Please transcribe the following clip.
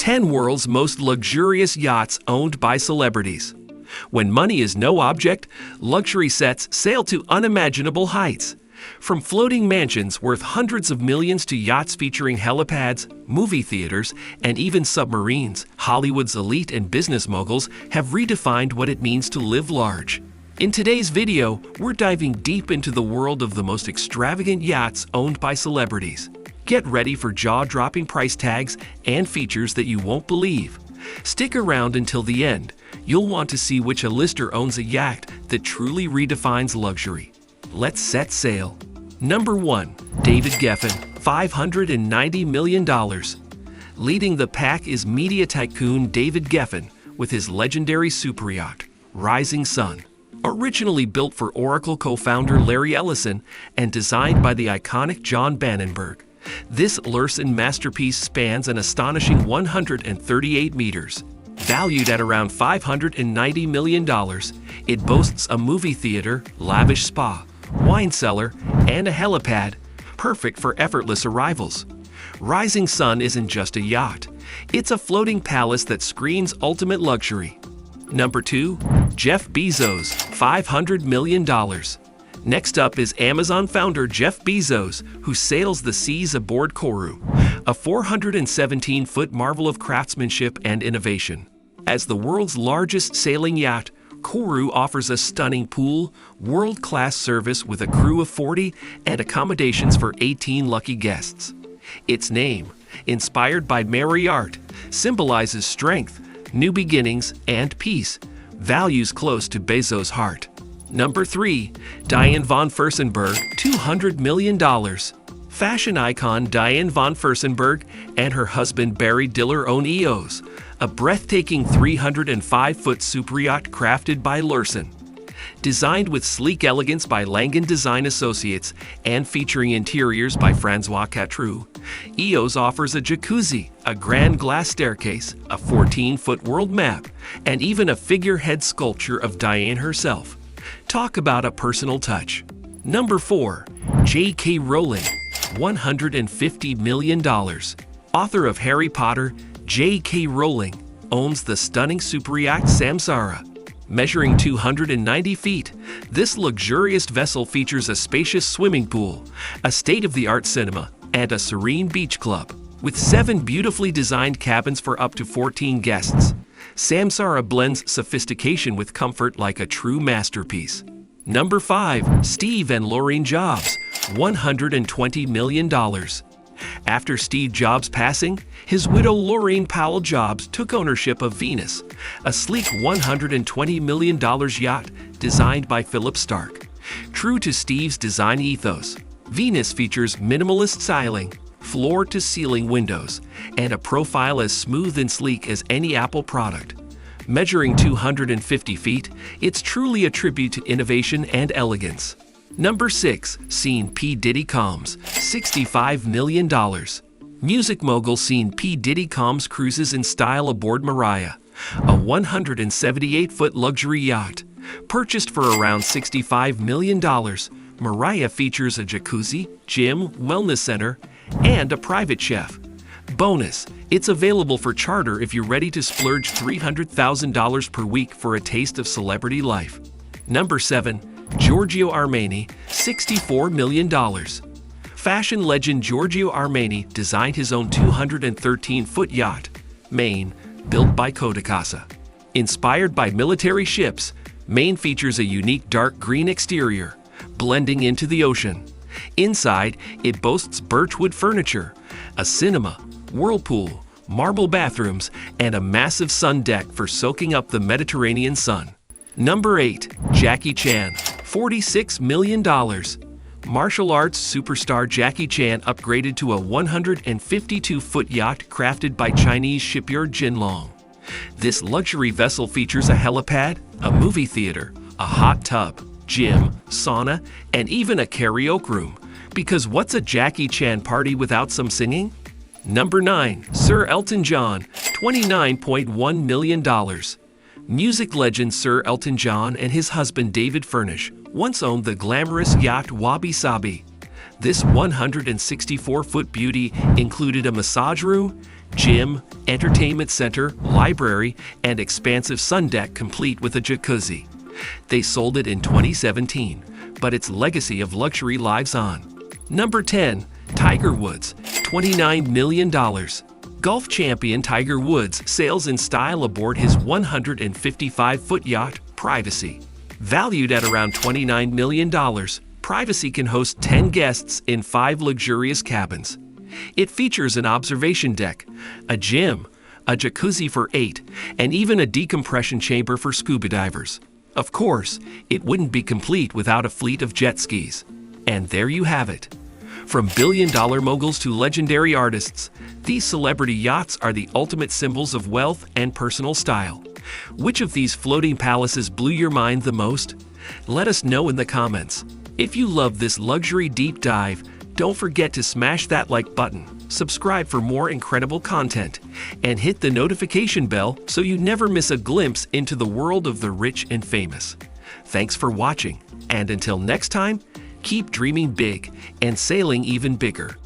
10 World's Most Luxurious Yachts Owned by Celebrities. When money is no object, luxury sets sail to unimaginable heights. From floating mansions worth hundreds of millions to yachts featuring helipads, movie theaters, and even submarines, Hollywood's elite and business moguls have redefined what it means to live large. In today's video, we're diving deep into the world of the most extravagant yachts owned by celebrities. Get ready for jaw-dropping price tags and features that you won't believe. Stick around until the end. You'll want to see which A-lister owns a yacht that truly redefines luxury. Let's set sail. Number 1. David Geffen, $590 million. Leading the pack is media tycoon David Geffen with his legendary superyacht, Rising Sun. Originally built for Oracle co-founder Larry Ellison and designed by the iconic John Bannenberg, this Lorine masterpiece spans an astonishing 138 meters. Valued at around $590 million, it boasts a movie theater, lavish spa, wine cellar, and a helipad, perfect for effortless arrivals. Rising Sun isn't just a yacht. It's a floating palace that screams ultimate luxury. Number 2. Jeff Bezos, $500 million. Next up is Amazon founder Jeff Bezos, who sails the seas aboard Kourou, a 417-foot marvel of craftsmanship and innovation. As the world's largest sailing yacht, Kourou offers a stunning pool, world-class service with a crew of 40, and accommodations for 18 lucky guests. Its name, inspired by Merry Art, symbolizes strength, new beginnings, and peace, values close to Bezos' heart. Number 3. Diane von Fersenberg, $200 million. Fashion icon Diane von Fersenberg and her husband Barry Diller own EOS, a breathtaking 305-foot superyacht crafted by Lorine. Designed with sleek elegance by Langen Design Associates and featuring interiors by Francois Catrou, EOS offers a jacuzzi, a grand glass staircase, a 14-foot world map, and even a figurehead sculpture of Diane herself. Talk about a personal touch. Number 4. J.K. Rowling, $150 million. Author of Harry Potter, J.K. Rowling owns the stunning superyacht Samsara. Measuring 290 feet, this luxurious vessel features a spacious swimming pool, a state-of-the-art cinema, and a serene beach club. With 7 beautifully designed cabins for up to 14 guests, Samsara blends sophistication with comfort like a true masterpiece. Number 5. Steve and Lorine Jobs, $120 million. After Steve Jobs' passing, his widow Lorine Powell Jobs took ownership of Venus, a sleek $120 million yacht designed by Philip Stark. True to Steve's design ethos, Venus features minimalist styling, floor-to-ceiling windows, and a profile as smooth and sleek as any Apple product. Measuring 250 feet, it's truly a tribute to innovation and elegance. Number 6. Scene P. Diddy Combs, $65 million. Music mogul scene P. Diddy Combs cruises in style aboard Mariah, a 178-foot luxury yacht. Purchased for around $65 million, Mariah features a jacuzzi, gym, wellness center, and a private chef. Bonus, it's available for charter if you're ready to splurge $300,000 per week for a taste of celebrity life. Number 7. Giorgio Armani, $64 million. Fashion legend Giorgio Armani designed his own 213-foot yacht, Maine, built by Codicasa. Inspired by military ships, Maine features a unique dark green exterior, blending into the ocean. Inside, it boasts birchwood furniture, a cinema, whirlpool, marble bathrooms, and a massive sun deck for soaking up the Mediterranean sun. Number 8. Jackie Chan, $46 million. Martial arts superstar Jackie Chan upgraded to a 152-foot yacht crafted by Chinese shipyard Jinlong. This luxury vessel features a helipad, a movie theater, a hot tub, gym, sauna, and even a karaoke room. Because what's a Jackie Chan party without some singing? Number 9. Sir Elton John, $29.1 million. Music legend Sir Elton John and his husband David Furnish once owned the glamorous yacht Wabi Sabi. This 164-foot beauty included a massage room, Gym, entertainment center, library, and expansive sun deck complete with a jacuzzi. They sold it in 2017, but its legacy of luxury lives on. Number 10. Tiger Woods, $29 million. Golf champion Tiger Woods sails in style aboard his 155-foot yacht, Privacy. Valued at around $29 million, Privacy can host 10 guests in 5 luxurious cabins. It features an observation deck, a gym, a jacuzzi for 8, and even a decompression chamber for scuba divers. Of course, it wouldn't be complete without a fleet of jet skis. And there you have it. From billion-dollar moguls to legendary artists, these celebrity yachts are the ultimate symbols of wealth and personal style. Which of these floating palaces blew your mind the most? Let us know in the comments. If you love this luxury deep dive, don't forget to smash that like button, subscribe for more incredible content, and hit the notification bell so you never miss a glimpse into the world of the rich and famous. Thanks for watching, and until next time, keep dreaming big and sailing even bigger.